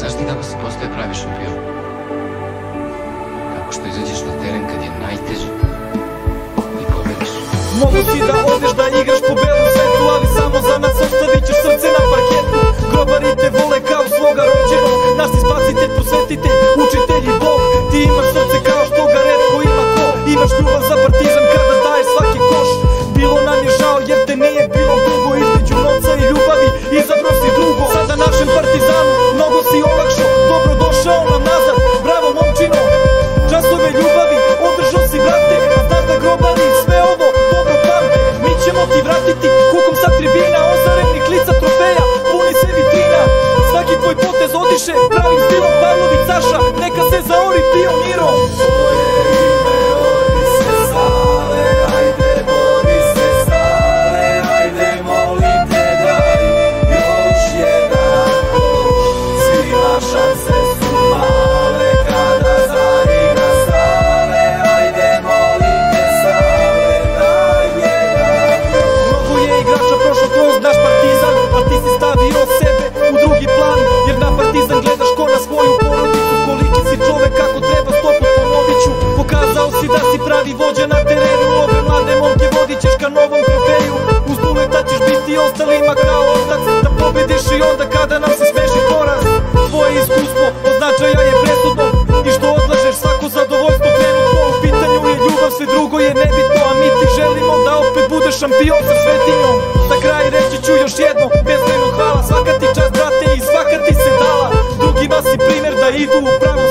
Znaš ti kako se postaje pravi šampion? Tako što izađeš na teren kad je najteže i pobediš. Mogu si da odeš da igraš po belom svetu, ali samo za nas ostavit ćeš srce na parketu. Grobari te vole kao svoga rođenog, naš si spasitelj, posvetitelj, učitelj i Bog. Ti imaš srce kao što ga retko ima ko. Imaš ljubav za Partizan kada daješ svaki koš. Bilo nam je žao jer te nije bilo dugo, između novca i ljubavi izabrao si drugo. Sada našem Partizanu mnogo si olakšao, dobro došao nam nazad, bravo momčino. Časove ljubavi održao si, brate, a znaš da grobari sve ovo dobro pamte. Mi ćemo ti vratiti kukom sa tribina, ozarenih lica trofeja, puni se vitrina. Svaki tvoj potez odiše pravim stilom, Pavlović Saša, neka se zaori pionirom. Da si pravi vođa na terenu, ove mlade momke vodit ćeš ka novom trofeju. Uz Duleta ćeš biti ostalima kao otac, da pobediš i onda kada nam se smeši poraz. Tvoje iskustvo od značaja je presudno i što odlažeš svako zadovoljstvo trenutno. U pitanju je ljubav, sve drugo je nebitno, a mi ti želimo da opet budeš šampion sa svetinjom. Za kraj reći ću još jedno, bezbrojno hvala, svaka ti čast brate i svaka ti se dala. Drugima si primjer da idu u pravom